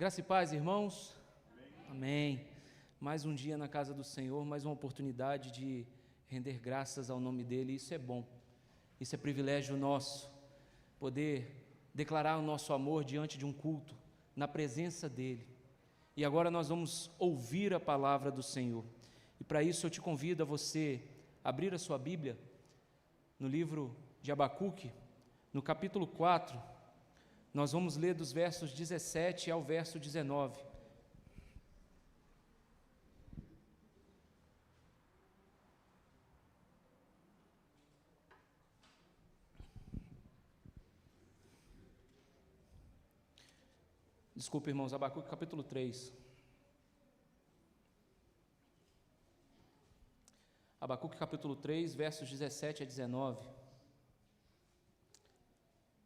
Graça e paz, irmãos. Amém. Mais um dia na casa do Senhor, mais uma oportunidade de render graças ao nome dEle. Isso é bom, isso é privilégio nosso, poder declarar o nosso amor diante de um culto, na presença dEle. E agora nós vamos ouvir a palavra do Senhor. E para isso eu te convido a você abrir a sua Bíblia no livro de Abacuque, no capítulo 4. Nós vamos ler dos versos 17 ao verso 19. Desculpe, irmãos, Abacuque capítulo 3. Abacuque capítulo 3, versos 17 a 19.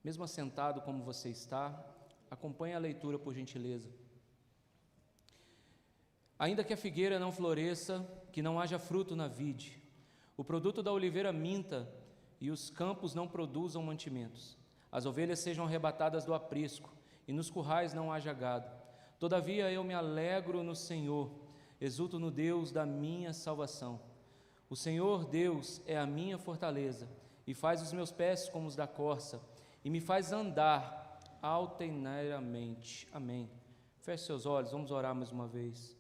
Mesmo assentado como você está, acompanhe a leitura por gentileza. Ainda que a figueira não floresça, que não haja fruto na vide, o produto da oliveira minta e os campos não produzam mantimentos, as ovelhas sejam arrebatadas do aprisco e nos currais não haja gado. Todavia eu me alegro no Senhor, exulto no Deus da minha salvação. O Senhor Deus é a minha fortaleza e faz os meus pés como os da corça e me faz andar altaneiramente. Amém. Feche seus olhos, vamos orar mais uma vez.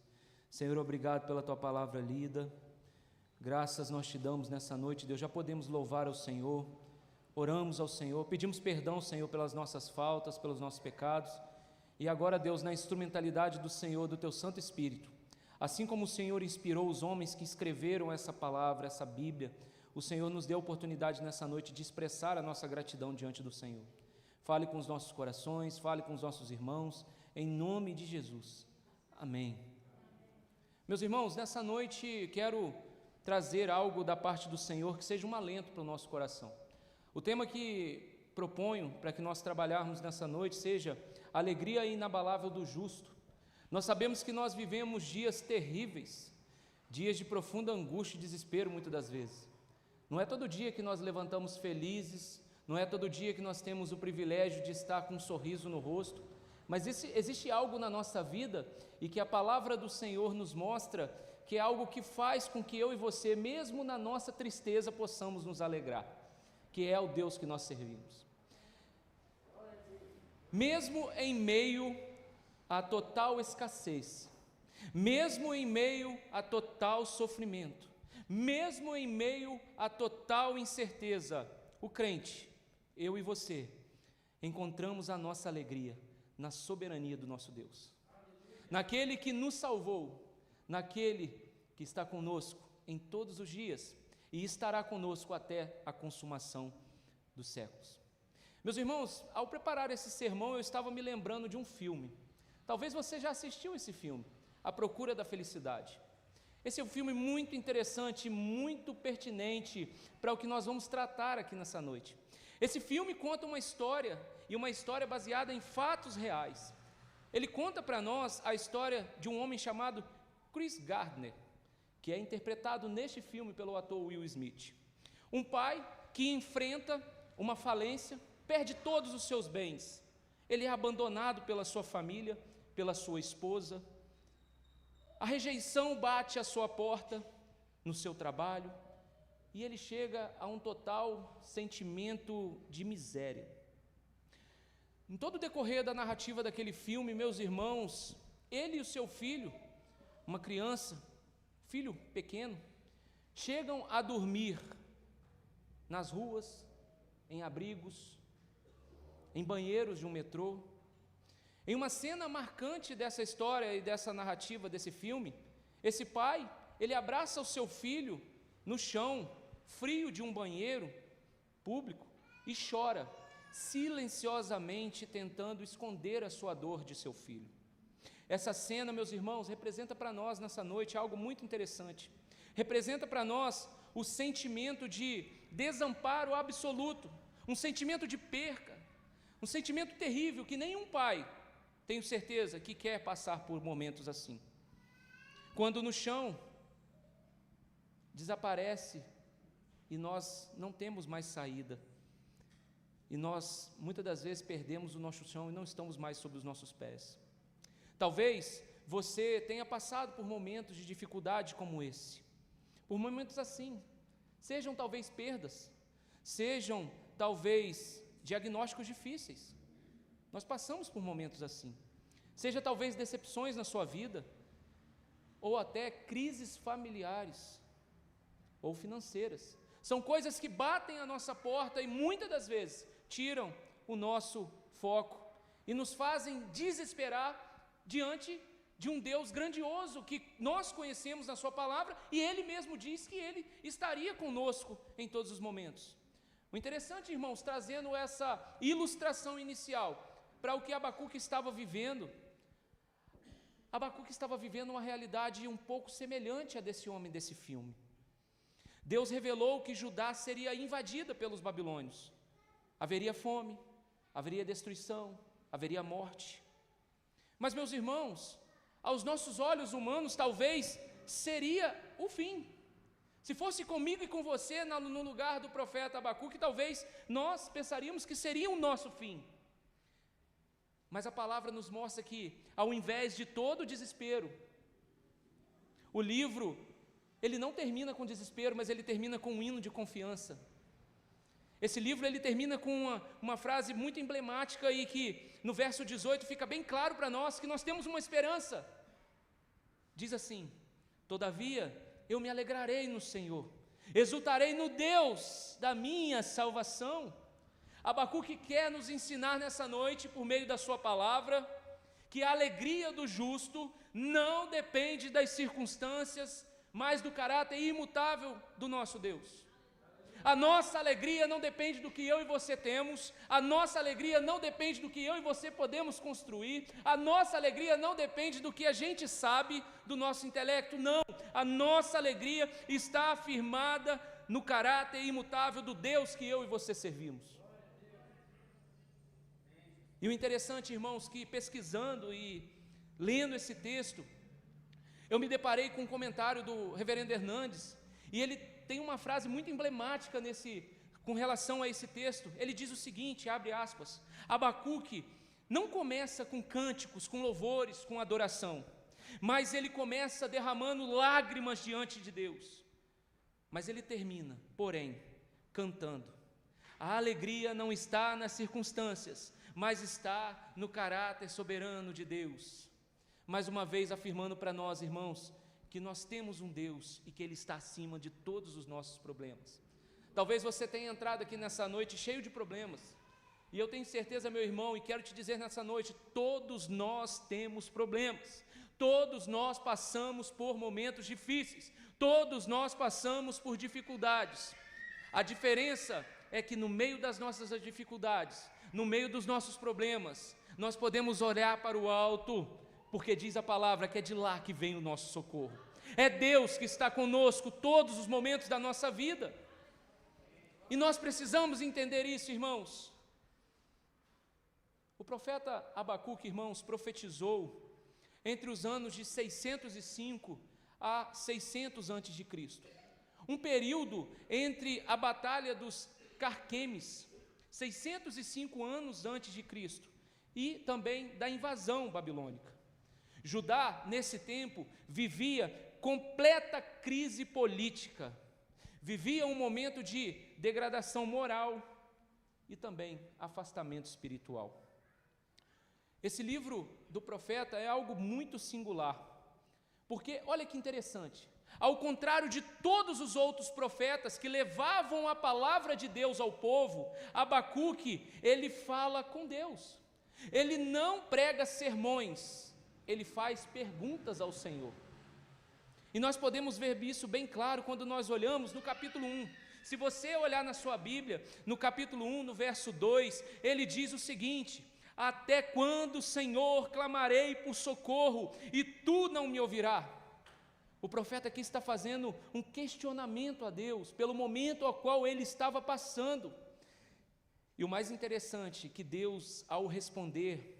Senhor, obrigado pela Tua palavra lida. Graças nós te damos nessa noite, Deus. Já podemos louvar ao Senhor. Oramos ao Senhor, pedimos perdão, Senhor, pelas nossas faltas, pelos nossos pecados. E agora, Deus, na instrumentalidade do Senhor, do Teu Santo Espírito, assim como o Senhor inspirou os homens que escreveram essa palavra, essa Bíblia, o Senhor nos deu a oportunidade nessa noite de expressar a nossa gratidão diante do Senhor. Fale com os nossos corações, fale com os nossos irmãos, em nome de Jesus. Amém. Meus irmãos, nessa noite quero trazer algo da parte do Senhor que seja um alento para o nosso coração. O tema que proponho para que nós trabalharmos nessa noite seja a alegria inabalável do justo. Nós sabemos que nós vivemos dias terríveis, dias de profunda angústia e desespero muitas das vezes. Não é todo dia que nós levantamos felizes, não é todo dia que nós temos o privilégio de estar com um sorriso no rosto, mas existe algo na nossa vida e que a palavra do Senhor nos mostra que é algo que faz com que eu e você, mesmo na nossa tristeza, possamos nos alegrar, que é o Deus que nós servimos. Mesmo em meio à total escassez, mesmo em meio a total sofrimento, mesmo em meio à total incerteza, o crente, eu e você, encontramos a nossa alegria na soberania do nosso Deus, naquele que nos salvou, naquele que está conosco em todos os dias e estará conosco até a consumação dos séculos. Meus irmãos, ao preparar esse sermão, eu estava me lembrando de um filme. Talvez você já assistiu esse filme, A Procura da Felicidade. Esse é um filme muito interessante, muito pertinente para o que nós vamos tratar aqui nessa noite. Esse filme conta uma história, e uma história baseada em fatos reais. Ele conta para nós a história de um homem chamado Chris Gardner, que é interpretado neste filme pelo ator Will Smith. Um pai que enfrenta uma falência, perde todos os seus bens. Ele é abandonado pela sua família, pela sua esposa. A rejeição bate à sua porta no seu trabalho e ele chega a um total sentimento de miséria. Em todo o decorrer da narrativa daquele filme, meus irmãos, ele e o seu filho, uma criança, filho pequeno, chegam a dormir nas ruas, em abrigos, em banheiros de um metrô. Em uma cena marcante dessa história e dessa narrativa desse filme, esse pai, ele abraça o seu filho no chão, frio de um banheiro público, e chora, silenciosamente tentando esconder a sua dor de seu filho. Essa cena, meus irmãos, representa para nós nessa noite algo muito interessante. Representa para nós o sentimento de desamparo absoluto, um sentimento de perca, um sentimento terrível que nenhum pai, tenho certeza, que quer passar por momentos assim. Quando no chão desaparece e nós não temos mais saída, e nós muitas das vezes perdemos o nosso chão e não estamos mais sobre os nossos pés. Talvez você tenha passado por momentos de dificuldade como esse, por momentos assim, sejam talvez perdas, sejam talvez diagnósticos difíceis. Nós passamos por momentos assim, seja talvez decepções na sua vida, ou até crises familiares ou financeiras. São coisas que batem à nossa porta e muitas das vezes tiram o nosso foco e nos fazem desesperar diante de um Deus grandioso que nós conhecemos na sua palavra, e Ele mesmo diz que Ele estaria conosco em todos os momentos. O interessante, irmãos, trazendo essa ilustração inicial para o que Abacuque estava vivendo, Abacuque estava vivendo uma realidade um pouco semelhante a desse homem desse filme. Deus revelou que Judá seria invadida pelos babilônios. Haveria fome, haveria destruição, haveria morte. Mas, meus irmãos, aos nossos olhos humanos, talvez seria o fim. Se fosse comigo e com você no lugar do profeta Abacuque, talvez nós pensaríamos que seria o nosso fim. Mas a palavra nos mostra que, ao invés de todo o desespero, o livro, ele não termina com desespero, mas ele termina com um hino de confiança. Esse livro, ele termina com uma frase muito emblemática e que, no verso 18, fica bem claro para nós que nós temos uma esperança. Diz assim: todavia, eu me alegrarei no Senhor, exultarei no Deus da minha salvação. Abacuque quer nos ensinar nessa noite, por meio da sua palavra, que a alegria do justo não depende das circunstâncias, mas do caráter imutável do nosso Deus. A nossa alegria não depende do que eu e você temos, a nossa alegria não depende do que eu e você podemos construir, a nossa alegria não depende do que a gente sabe do nosso intelecto, não. A nossa alegria está afirmada no caráter imutável do Deus que eu e você servimos. E o interessante, irmãos, que pesquisando e lendo esse texto, eu me deparei com um comentário do reverendo Hernandes, e ele tem uma frase muito emblemática com relação a esse texto. Ele diz o seguinte, abre aspas: Abacuque não começa com cânticos, com louvores, com adoração, mas ele começa derramando lágrimas diante de Deus, mas ele termina, porém, cantando. A alegria não está nas circunstâncias, mas está no caráter soberano de Deus. Mais uma vez afirmando para nós, irmãos, que nós temos um Deus e que Ele está acima de todos os nossos problemas. Talvez você tenha entrado aqui nessa noite cheio de problemas, e eu tenho certeza, meu irmão, e quero te dizer nessa noite, todos nós temos problemas, todos nós passamos por momentos difíceis, todos nós passamos por dificuldades. A diferença é que no meio das nossas dificuldades, no meio dos nossos problemas, nós podemos olhar para o alto, porque diz a palavra que é de lá que vem o nosso socorro. É Deus que está conosco todos os momentos da nossa vida. E nós precisamos entender isso, irmãos. O profeta Abacuque, irmãos, profetizou entre os anos de 605 a 600 a.C., um período entre a batalha dos Carquemes, 605 anos antes de Cristo, e também da invasão babilônica. Judá, nesse tempo, vivia completa crise política, vivia um momento de degradação moral e também afastamento espiritual. Esse livro do profeta é algo muito singular, porque olha que interessante, ao contrário de todos os outros profetas que levavam a palavra de Deus ao povo, Abacuque, ele fala com Deus, ele não prega sermões, ele faz perguntas ao Senhor. E nós podemos ver isso bem claro quando nós olhamos no capítulo 1. Se você olhar na sua Bíblia, no capítulo 1, no verso 2, ele diz o seguinte: até quando, Senhor, clamarei por socorro, e tu não me ouvirás? O profeta aqui está fazendo um questionamento a Deus, pelo momento ao qual ele estava passando. E o mais interessante, que Deus, ao responder,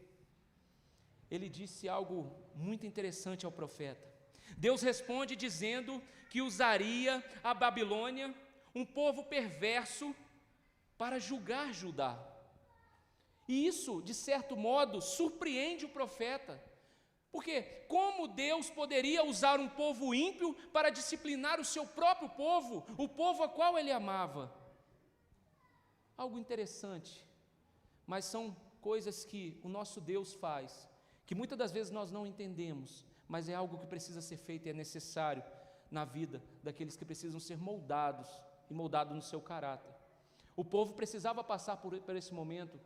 ele disse algo muito interessante ao profeta. Deus responde dizendo que usaria a Babilônia, um povo perverso, para julgar Judá. E isso, de certo modo, surpreende o profeta, Porque como Deus poderia usar um povo ímpio para disciplinar o seu próprio povo, o povo a qual ele amava? Algo interessante, mas são coisas que o nosso Deus faz, que muitas das vezes nós não entendemos, mas é algo que precisa ser feito e é necessário na vida daqueles que precisam ser moldados e moldados no seu caráter. O povo precisava passar por esse momento,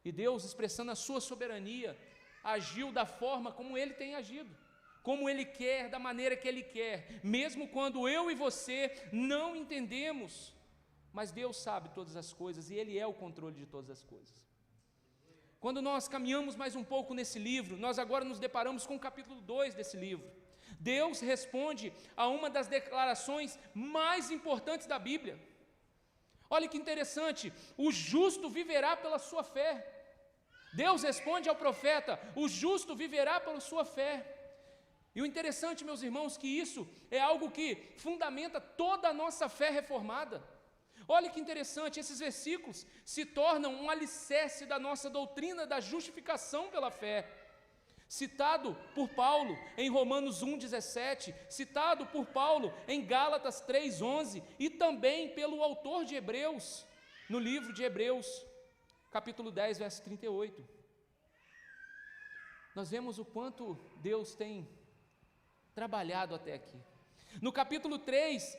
e Deus, expressando a sua soberania, agiu da forma como Ele tem agido, como Ele quer, da maneira que Ele quer, mesmo quando eu e você não entendemos, mas Deus sabe todas as coisas e Ele é o controle de todas as coisas. Quando nós caminhamos mais um pouco nesse livro, nós agora nos deparamos com o capítulo 2 desse livro. Deus responde a uma das declarações mais importantes da Bíblia. Olha que interessante, o justo viverá pela sua fé. Deus responde ao profeta, o justo viverá pela sua fé. E o interessante, meus irmãos, que isso é algo que fundamenta toda a nossa fé reformada. Olha que interessante, esses versículos se tornam um alicerce da nossa doutrina da justificação pela fé. Citado por Paulo em Romanos 1,17, citado por Paulo em Gálatas 3,11 e também pelo autor de Hebreus, no livro de Hebreus, capítulo 10, verso 38. Nós vemos o quanto Deus tem trabalhado até aqui. No capítulo 3,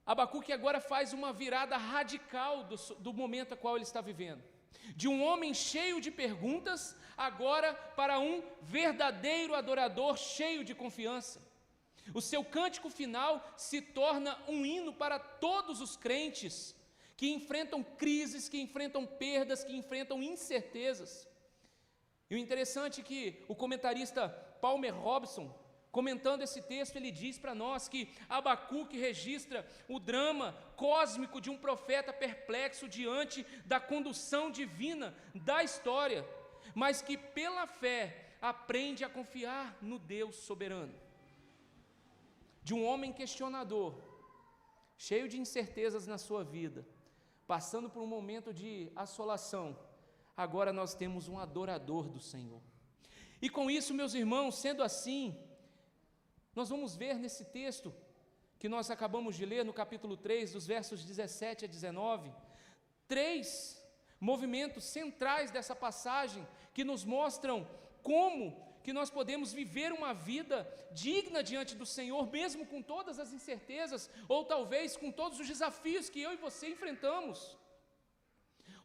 Abacuque agora faz uma virada radical do momento a qual ele está vivendo. De um homem cheio de perguntas, agora para um verdadeiro adorador cheio de confiança. O seu cântico final se torna um hino para todos os crentes que enfrentam crises, que enfrentam perdas, que enfrentam incertezas. E o interessante é que o comentarista Palmer Robson, comentando esse texto, ele diz para nós que Abacuque registra o drama cósmico de um profeta perplexo diante da condução divina da história, mas que pela fé aprende a confiar no Deus soberano. De um homem questionador, cheio de incertezas na sua vida, passando por um momento de assolação, agora nós temos um adorador do Senhor. E com isso, meus irmãos, sendo assim, nós vamos ver nesse texto que nós acabamos de ler, no capítulo 3, dos versos 17 a 19, 3 movimentos centrais dessa passagem que nos mostram como que nós podemos viver uma vida digna diante do Senhor, mesmo com todas as incertezas, ou talvez com todos os desafios que eu e você enfrentamos.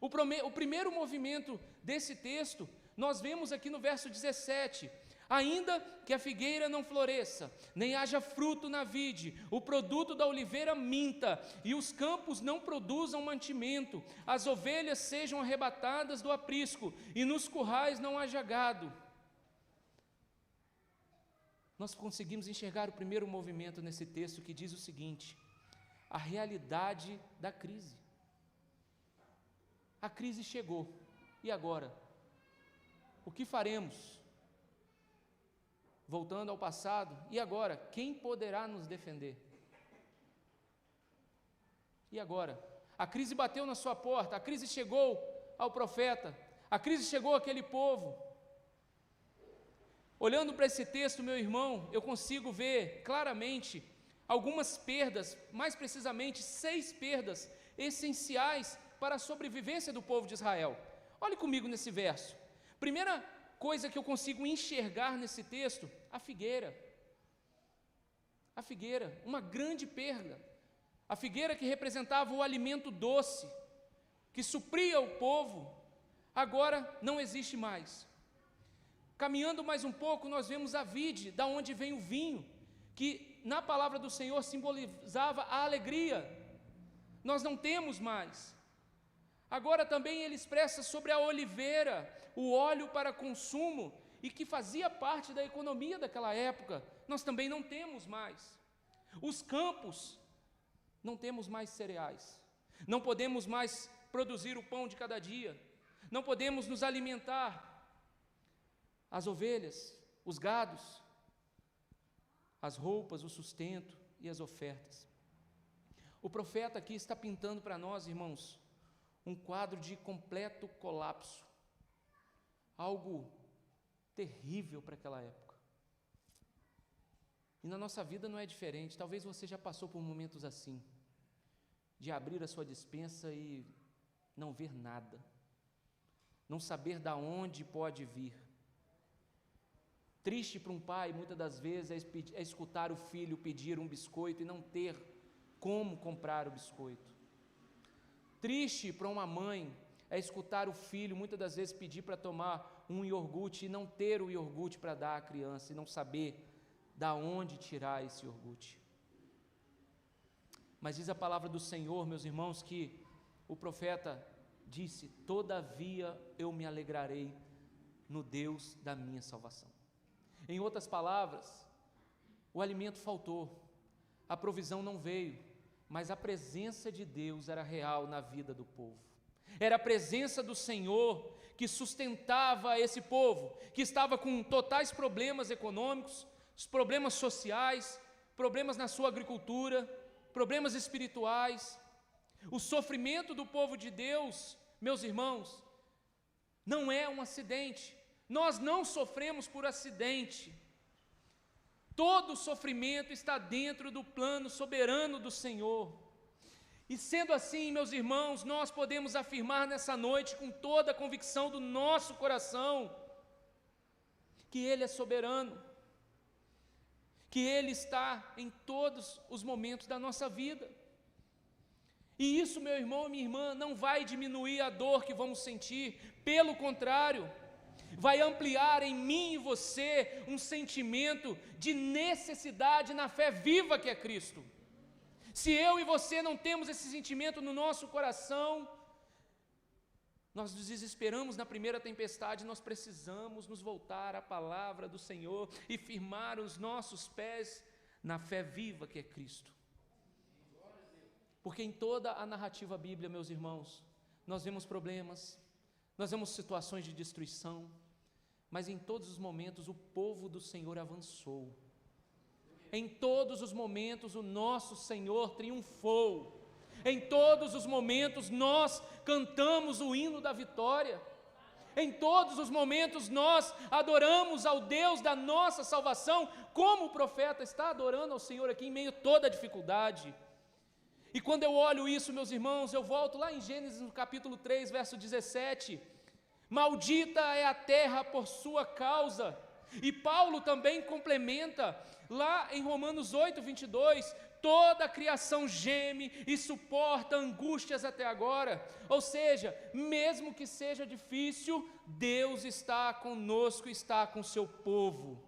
O primeiro movimento desse texto, nós vemos aqui no verso 17, ainda que a figueira não floresça, nem haja fruto na vide, o produto da oliveira minta, e os campos não produzam mantimento, as ovelhas sejam arrebatadas do aprisco, e nos currais não haja gado. Nós conseguimos enxergar o primeiro movimento nesse texto que diz o seguinte: a realidade da crise. A crise chegou, e agora? O que faremos? Voltando ao passado, e agora? Quem poderá nos defender? E agora? A crise bateu na sua porta, a crise chegou ao profeta, a crise chegou àquele povo. Olhando para esse texto, meu irmão, eu consigo ver claramente algumas perdas, mais precisamente 6 perdas essenciais para a sobrevivência do povo de Israel. Olhe comigo nesse verso. Primeira coisa que eu consigo enxergar nesse texto, a figueira. A figueira, uma grande perda. A figueira que representava o alimento doce, que supria o povo, agora não existe mais. Caminhando mais um pouco, nós vemos a vide, da onde vem o vinho, que na palavra do Senhor simbolizava a alegria. Nós não temos mais. Agora também ele expressa sobre a oliveira, o óleo para consumo, e que fazia parte da economia daquela época, nós também não temos mais. Os campos, não temos mais cereais, não podemos mais produzir o pão de cada dia, não podemos nos alimentar. As ovelhas, os gados, as roupas, o sustento e as ofertas. O profeta aqui está pintando para nós, irmãos, um quadro de completo colapso, algo terrível para aquela época. E na nossa vida não é diferente. Talvez você já passou por momentos assim, de abrir a sua despensa e não ver nada, não saber de onde pode vir. Triste para um pai, muitas das vezes, é escutar o filho pedir um biscoito e não ter como comprar o biscoito. Triste para uma mãe é escutar o filho, muitas das vezes, pedir para tomar um iogurte e não ter o iogurte para dar à criança e não saber da onde tirar esse iogurte. Mas diz a palavra do Senhor, meus irmãos, que o profeta disse: todavia eu me alegrarei no Deus da minha salvação. Em outras palavras, o alimento faltou, a provisão não veio, mas a presença de Deus era real na vida do povo. Era a presença do Senhor que sustentava esse povo, que estava com totais problemas econômicos, problemas sociais, problemas na sua agricultura, problemas espirituais. O sofrimento do povo de Deus, meus irmãos, não é um acidente. Nós não sofremos por acidente. Todo sofrimento está dentro do plano soberano do Senhor. E sendo assim, meus irmãos, nós podemos afirmar nessa noite com toda a convicção do nosso coração que Ele é soberano, que Ele está em todos os momentos da nossa vida. E isso, meu irmão e minha irmã, não vai diminuir a dor que vamos sentir, pelo contrário, vai ampliar em mim e você um sentimento de necessidade na fé viva que é Cristo. Se eu e você não temos esse sentimento no nosso coração, nós nos desesperamos na primeira tempestade. Nós precisamos nos voltar à palavra do Senhor e firmar os nossos pés na fé viva que é Cristo. Porque em toda a narrativa bíblica, meus irmãos, nós vemos problemas, nós vemos situações de destruição, mas em todos os momentos o povo do Senhor avançou. Em todos os momentos o nosso Senhor triunfou. Em todos os momentos nós cantamos o hino da vitória. Em todos os momentos nós adoramos ao Deus da nossa salvação, como o profeta está adorando ao Senhor aqui em meio a toda a dificuldade. E quando eu olho isso, meus irmãos, eu volto lá em Gênesis no capítulo 3, verso 17. Maldita é a terra por sua causa. E Paulo também complementa lá em Romanos 8, 22, toda a criação geme e suporta angústias até agora. Ou seja, mesmo que seja difícil, Deus está conosco, está com o seu povo.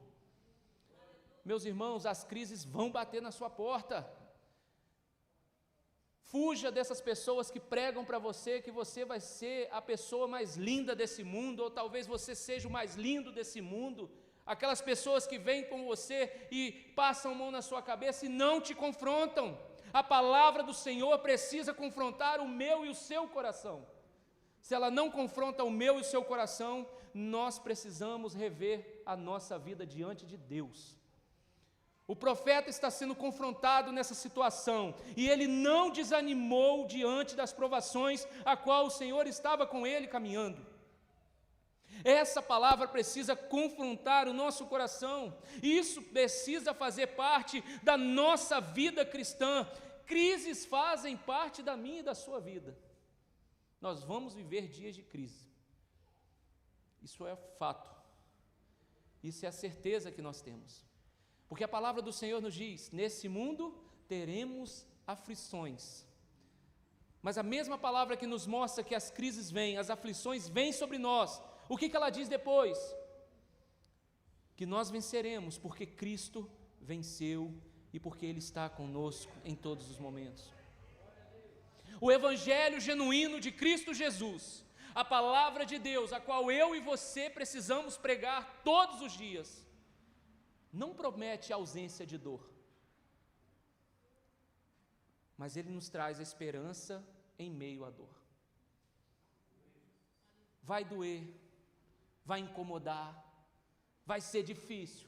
Meus irmãos, as crises vão bater na sua porta. Fuja dessas pessoas que pregam para você que você vai ser a pessoa mais linda desse mundo, ou talvez você seja o mais lindo desse mundo. Aquelas pessoas que vêm com você e passam a mão na sua cabeça e não te confrontam. A palavra do Senhor precisa confrontar o meu e o seu coração. Se ela não confronta o meu e o seu coração, nós precisamos rever a nossa vida diante de Deus. O profeta está sendo confrontado nessa situação e ele não desanimou diante das provações a qual o Senhor estava com ele caminhando. Essa palavra precisa confrontar o nosso coração. Isso precisa fazer parte da nossa vida cristã. Crises fazem parte da minha e da sua vida. Nós vamos viver dias de crise. Isso é fato. Isso é a certeza que nós temos. Porque a palavra do Senhor nos diz: nesse mundo teremos aflições. Mas a mesma palavra que nos mostra que as crises vêm, as aflições vêm sobre nós, o que ela diz depois? Que nós venceremos porque Cristo venceu e porque Ele está conosco em todos os momentos. O Evangelho genuíno de Cristo Jesus, a palavra de Deus, a qual eu e você precisamos pregar todos os dias, não promete ausência de dor, mas Ele nos traz a esperança em meio à dor. Vai doer, vai incomodar, vai ser difícil,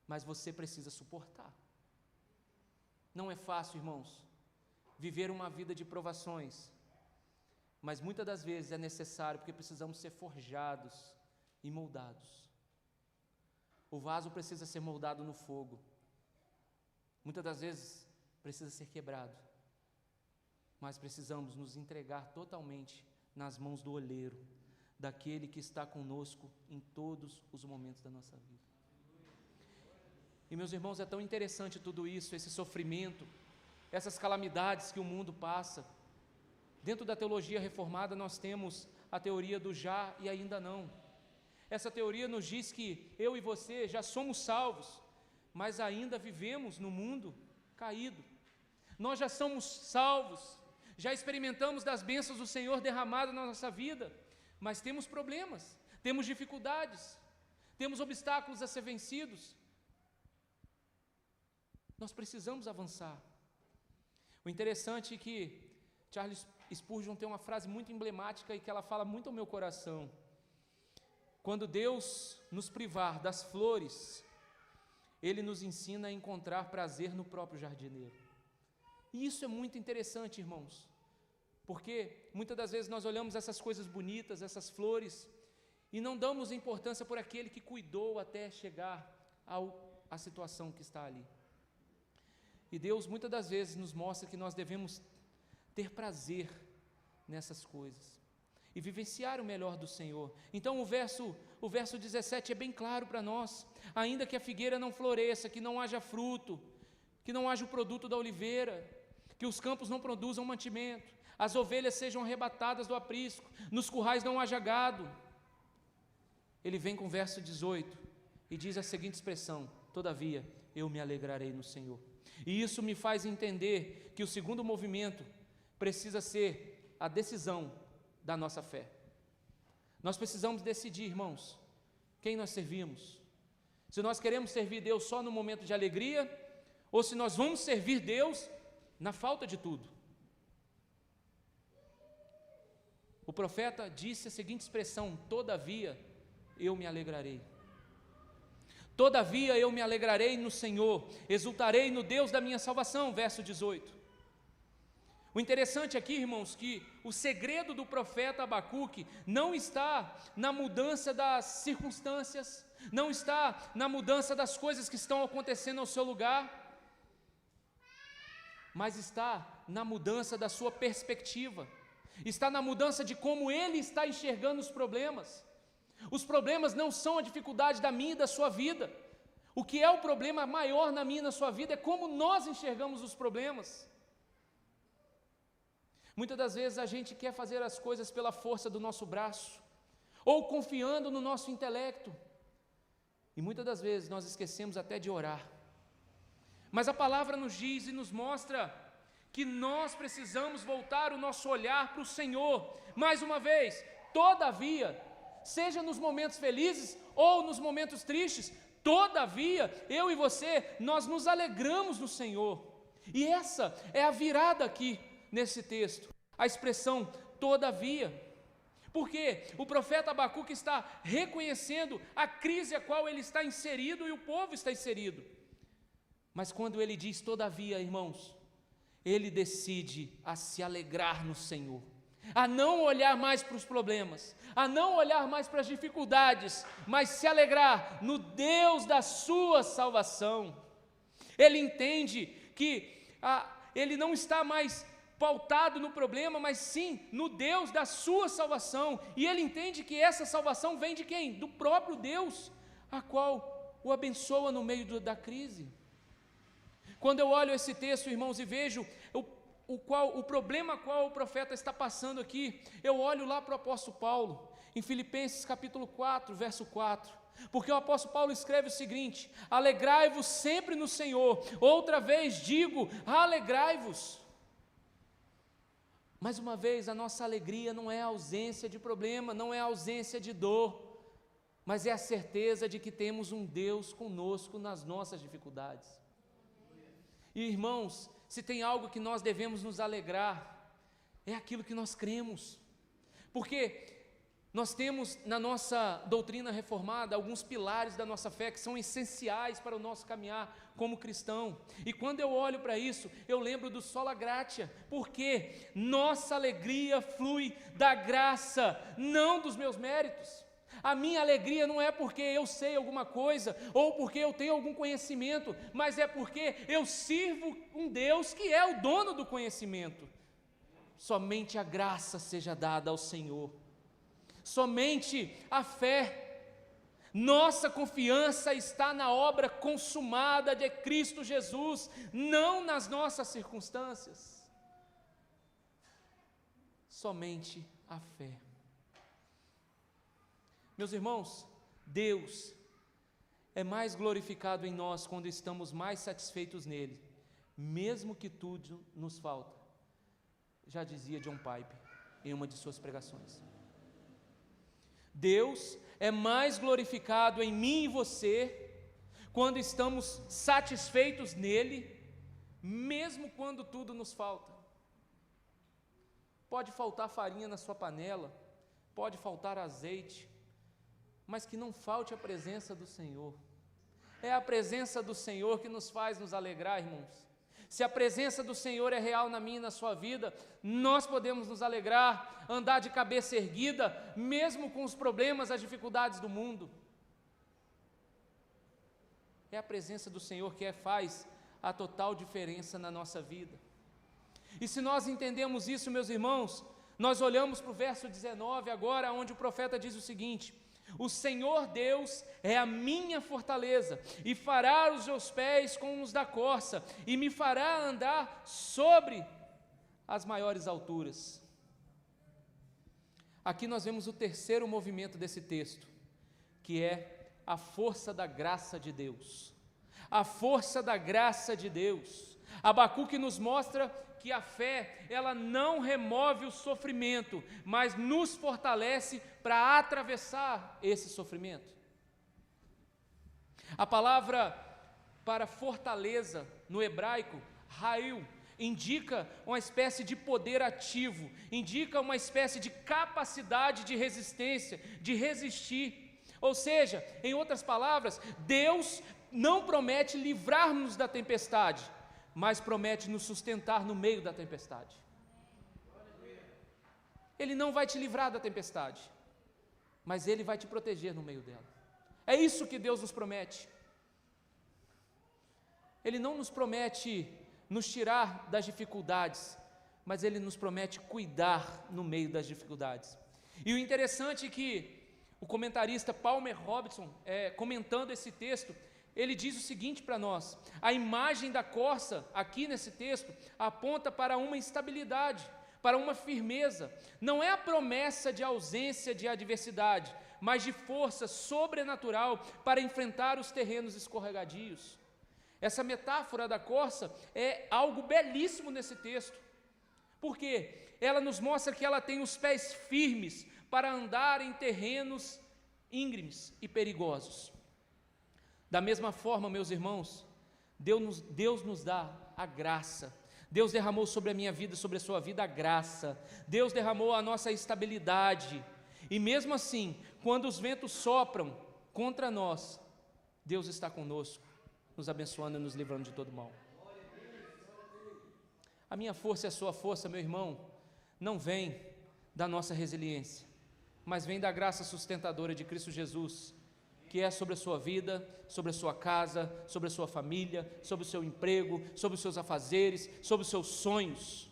mas você precisa suportar. Não é fácil, irmãos, viver uma vida de provações, mas muitas das vezes é necessário, porque precisamos ser forjados e moldados. O vaso precisa ser moldado no fogo, muitas das vezes precisa ser quebrado, mas precisamos nos entregar totalmente nas mãos do oleiro, daquele que está conosco em todos os momentos da nossa vida. E meus irmãos, é tão interessante tudo isso, esse sofrimento, essas calamidades que o mundo passa. Dentro da teologia reformada nós temos a teoria do já e ainda não. Essa teoria nos diz que eu e você já somos salvos, mas ainda vivemos no mundo caído. Nós já somos salvos, já experimentamos das bênçãos do Senhor derramadas na nossa vida, mas temos problemas, temos dificuldades, temos obstáculos a ser vencidos. Nós precisamos avançar. O interessante é que Charles Spurgeon tem uma frase muito emblemática e que ela fala muito ao meu coração. Quando Deus nos privar das flores, Ele nos ensina a encontrar prazer no próprio jardineiro. E isso é muito interessante, irmãos, porque muitas das vezes nós olhamos essas coisas bonitas, essas flores, e não damos importância por aquele que cuidou até chegar à situação que está ali. E Deus muitas das vezes nos mostra que nós devemos ter prazer nessas coisas e vivenciar o melhor do Senhor. Então o verso 17 é bem claro para nós: ainda que a figueira não floresça, que não haja fruto, que não haja o produto da oliveira, que os campos não produzam mantimento, as ovelhas sejam arrebatadas do aprisco, nos currais não haja gado. Ele vem com o verso 18 e diz a seguinte expressão: todavia eu me alegrarei no Senhor. E isso me faz entender que o segundo movimento precisa ser a decisão da nossa fé. Nós precisamos decidir, irmãos, quem nós servimos. Se nós queremos servir Deus só no momento de alegria, ou se nós vamos servir Deus na falta de tudo. O profeta disse a seguinte expressão: todavia eu me alegrarei. Todavia eu me alegrarei no Senhor, exultarei no Deus da minha salvação, verso 18. O interessante aqui, irmãos, que o segredo do profeta Abacuque não está na mudança das circunstâncias, não está na mudança das coisas que estão acontecendo ao seu lugar, mas está na mudança da sua perspectiva, está na mudança de como ele está enxergando os problemas. Os problemas não são a dificuldade da minha e da sua vida. O que é o problema maior na minha e na sua vida é como nós enxergamos os problemas. Muitas das vezes a gente quer fazer as coisas pela força do nosso braço, ou confiando no nosso intelecto, e muitas das vezes nós esquecemos até de orar. Mas a palavra nos diz e nos mostra que nós precisamos voltar o nosso olhar para o Senhor. Mais uma vez, todavia, seja nos momentos felizes ou nos momentos tristes, todavia, eu e você, nós nos alegramos no Senhor. E essa é a virada aqui nesse texto, a expressão todavia, porque o profeta Abacuque está reconhecendo a crise a qual ele está inserido e o povo está inserido. Mas quando ele diz todavia, irmãos, ele decide a se alegrar no Senhor, a não olhar mais para os problemas, a não olhar mais para as dificuldades, mas se alegrar no Deus da sua salvação. Ele entende que ele não está mais pautado no problema, mas sim no Deus da sua salvação, e ele entende que essa salvação vem de quem? Do próprio Deus, a qual o abençoa no meio da crise. Quando eu olho esse texto, irmãos, e vejo o problema a qual o profeta está passando aqui, eu olho lá para o apóstolo Paulo, em Filipenses capítulo 4, verso 4, porque o apóstolo Paulo escreve o seguinte: alegrai-vos sempre no Senhor, outra vez digo, alegrai-vos. Mais uma vez, a nossa alegria não é a ausência de problema, não é a ausência de dor, mas é a certeza de que temos um Deus conosco nas nossas dificuldades. E irmãos, se tem algo que nós devemos nos alegrar, é aquilo que nós cremos, porque nós temos na nossa doutrina reformada alguns pilares da nossa fé que são essenciais para o nosso caminhar como cristão, e quando eu olho para isso, eu lembro do sola gratia, porque nossa alegria flui da graça, não dos meus méritos. A minha alegria não é porque eu sei alguma coisa ou porque eu tenho algum conhecimento, mas é porque eu sirvo um Deus que é o dono do conhecimento. Somente a graça seja dada ao Senhor, somente a fé. Nossa confiança está na obra consumada de Cristo Jesus, não nas nossas circunstâncias. Somente a fé. Meus irmãos, Deus é mais glorificado em nós quando estamos mais satisfeitos nele, mesmo que tudo nos falta. Já dizia John Piper em uma de suas pregações. Deus é mais glorificado em mim e você quando estamos satisfeitos nele, mesmo quando tudo nos falta. Pode faltar farinha na sua panela, pode faltar azeite, mas que não falte a presença do Senhor. É a presença do Senhor que nos faz nos alegrar, irmãos. Se a presença do Senhor é real na minha e na sua vida, nós podemos nos alegrar, andar de cabeça erguida, mesmo com os problemas, as dificuldades do mundo. É a presença do Senhor que faz a total diferença na nossa vida. E se nós entendemos isso, meus irmãos, nós olhamos para o verso 19 agora, onde o profeta diz o seguinte: o Senhor Deus é a minha fortaleza, e fará os meus pés como os da corça, e me fará andar sobre as maiores alturas. Aqui nós vemos o terceiro movimento desse texto, que é a força da graça de Deus. A força da graça de Deus. Abacuque nos mostra que a fé, ela não remove o sofrimento, mas nos fortalece para atravessar esse sofrimento. A palavra para fortaleza no hebraico, rail, indica uma espécie de poder ativo, indica uma espécie de capacidade de resistência, de resistir. Ou seja, em outras palavras, Deus não promete livrar-nos da tempestade, mas promete nos sustentar no meio da tempestade. Ele não vai te livrar da tempestade, mas Ele vai te proteger no meio dela. É isso que Deus nos promete. Ele não nos promete nos tirar das dificuldades, mas Ele nos promete cuidar no meio das dificuldades. E o interessante é que o comentarista Palmer Robertson, comentando esse texto, ele diz o seguinte para nós: a imagem da corça, aqui nesse texto, aponta para uma instabilidade, para uma firmeza. Não é a promessa de ausência de adversidade, mas de força sobrenatural para enfrentar os terrenos escorregadios. Essa metáfora da corça é algo belíssimo nesse texto, porque ela nos mostra que ela tem os pés firmes para andar em terrenos íngremes e perigosos. Da mesma forma, meus irmãos, Deus nos dá a graça. Deus derramou sobre a minha vida, sobre a sua vida a graça. Deus derramou a nossa estabilidade. E mesmo assim, quando os ventos sopram contra nós, Deus está conosco, nos abençoando e nos livrando de todo mal. A minha força e a sua força, meu irmão, não vem da nossa resiliência, mas vem da graça sustentadora de Cristo Jesus, que é sobre a sua vida, sobre a sua casa, sobre a sua família, sobre o seu emprego, sobre os seus afazeres, sobre os seus sonhos.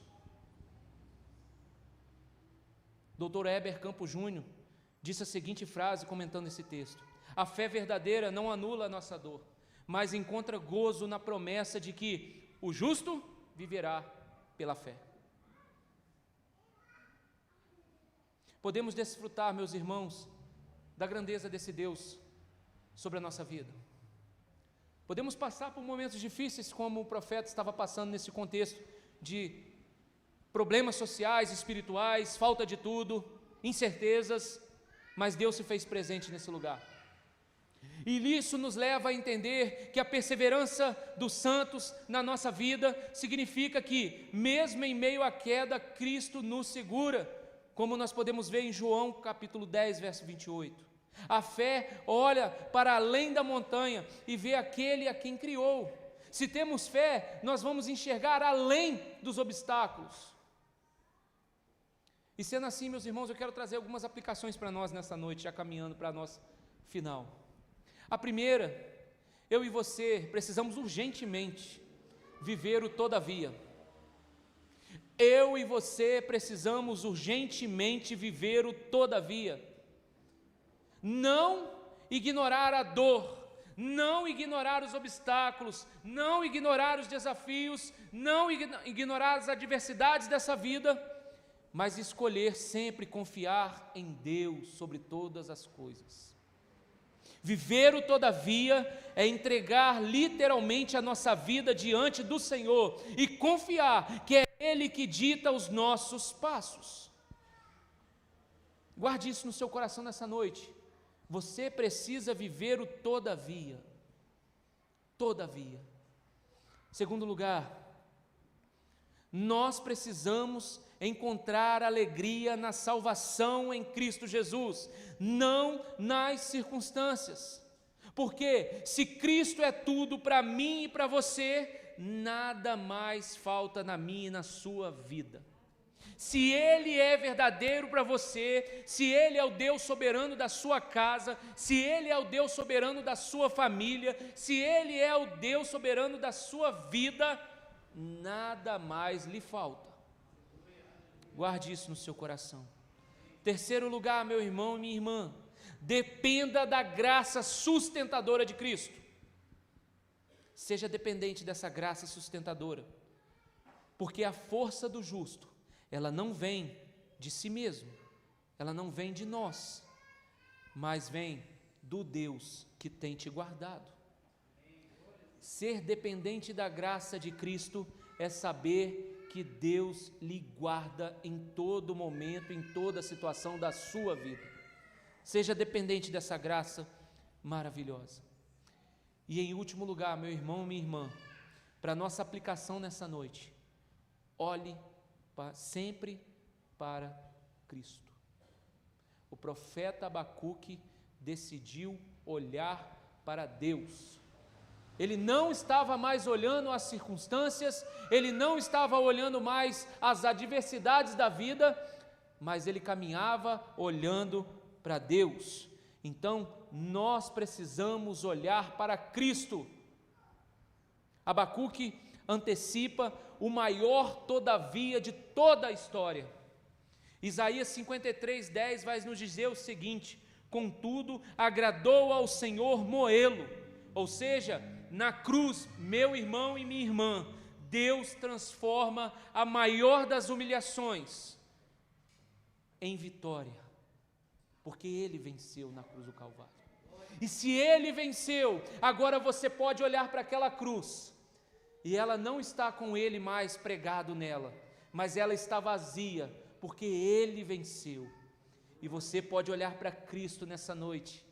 Dr. Heber Campos Júnior disse a seguinte frase comentando esse texto: a fé verdadeira não anula a nossa dor, mas encontra gozo na promessa de que o justo viverá pela fé. Podemos desfrutar, meus irmãos, da grandeza desse Deus sobre a nossa vida. Podemos passar por momentos difíceis, como o profeta estava passando nesse contexto de problemas sociais, espirituais, falta de tudo, incertezas, mas Deus se fez presente nesse lugar. E isso nos leva a entender que a perseverança dos santos na nossa vida significa que, mesmo em meio à queda, Cristo nos segura, como nós podemos ver em João capítulo 10, verso 28. A fé olha para além da montanha e vê aquele a quem criou. Se temos fé, nós vamos enxergar além dos obstáculos. E sendo assim, meus irmãos, eu quero trazer algumas aplicações para nós nessa noite, já caminhando para a nossa final. A primeira, eu e você precisamos urgentemente viver o todavia. Eu e você precisamos urgentemente viver o todavia. Não ignorar a dor, não ignorar os obstáculos, não ignorar os desafios, não ignorar as adversidades dessa vida, mas escolher sempre confiar em Deus sobre todas as coisas. Viver o todavia é entregar literalmente a nossa vida diante do Senhor e confiar que é Ele que dita os nossos passos. Guarde isso no seu coração nessa noite. Você precisa viver o todavia. Todavia. Segundo lugar, nós precisamos encontrar alegria na salvação em Cristo Jesus, não nas circunstâncias. Porque se Cristo é tudo para mim e para você, nada mais falta na minha e na sua vida. Se Ele é verdadeiro para você, se Ele é o Deus soberano da sua casa, se Ele é o Deus soberano da sua família, se Ele é o Deus soberano da sua vida, nada mais lhe falta. Guarde isso no seu coração. Terceiro lugar, meu irmão e minha irmã, dependa da graça sustentadora de Cristo. Seja dependente dessa graça sustentadora, porque a força do justo, ela não vem de si mesmo, ela não vem de nós, mas vem do Deus que tem te guardado. Ser dependente da graça de Cristo é saber que Deus lhe guarda em todo momento, em toda situação da sua vida. Seja dependente dessa graça maravilhosa. E em último lugar, meu irmão e minha irmã, para a nossa aplicação nessa noite, olhe sempre para Cristo. O profeta Abacuque decidiu olhar para Deus. Ele não estava mais olhando as circunstâncias, ele não estava olhando mais as adversidades da vida, mas ele caminhava olhando para Deus. Então, nós precisamos olhar para Cristo. Abacuque antecipa o maior todavia de toda a história. Isaías 53:10 vai nos dizer o seguinte: contudo, agradou ao Senhor moê-lo, ou seja, na cruz, meu irmão e minha irmã, Deus transforma a maior das humilhações em vitória, porque Ele venceu na cruz do Calvário. E se Ele venceu, agora você pode olhar para aquela cruz, e ela não está com Ele mais pregado nela, mas ela está vazia, porque Ele venceu. E você pode olhar para Cristo nessa noite,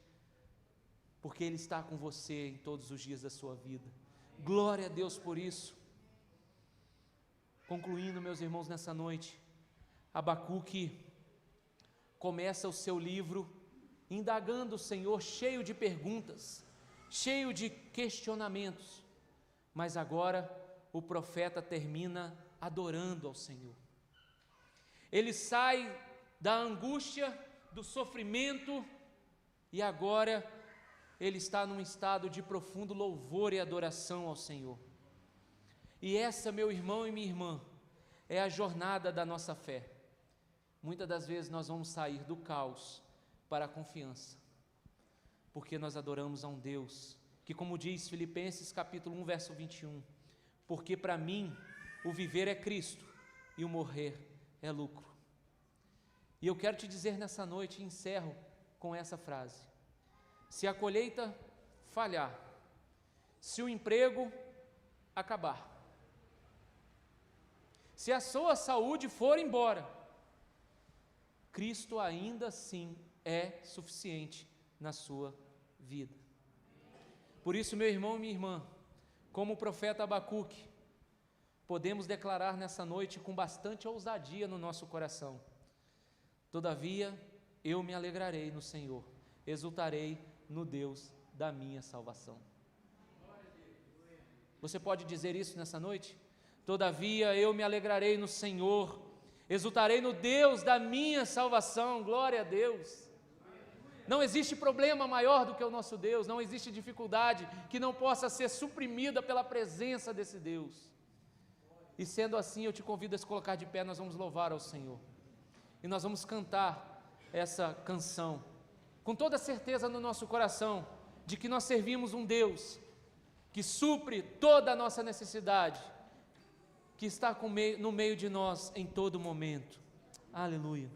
porque Ele está com você em todos os dias da sua vida. Glória a Deus por isso. Concluindo, meus irmãos, nessa noite, Abacuque começa o seu livro indagando o Senhor, cheio de perguntas, cheio de questionamentos, mas agora o profeta termina adorando ao Senhor. Ele sai da angústia, do sofrimento, e agora ele está num estado de profundo louvor e adoração ao Senhor. E essa, meu irmão e minha irmã, é a jornada da nossa fé. Muitas das vezes nós vamos sair do caos para a confiança, porque nós adoramos a um Deus que, como diz Filipenses capítulo 1, verso 21, porque para mim o viver é Cristo e o morrer é lucro. E eu quero te dizer nessa noite, e encerro com essa frase: se a colheita falhar, se o emprego acabar, se a sua saúde for embora, Cristo ainda assim é suficiente na sua vida. Por isso, meu irmão e minha irmã, como o profeta Abacuque, podemos declarar nessa noite com bastante ousadia no nosso coração: todavia eu me alegrarei no Senhor, exultarei no Deus da minha salvação. Você pode dizer isso nessa noite? Todavia eu me alegrarei no Senhor, Exultarei no Deus da minha salvação, glória a Deus. Não existe problema maior do que o nosso Deus, não existe dificuldade que não possa ser suprimida pela presença desse Deus. E sendo assim, eu te convido a se colocar de pé, nós vamos louvar ao Senhor. E nós vamos cantar essa canção, com toda certeza no nosso coração, de que nós servimos um Deus que supre toda a nossa necessidade, que está no meio de nós em todo momento. Aleluia.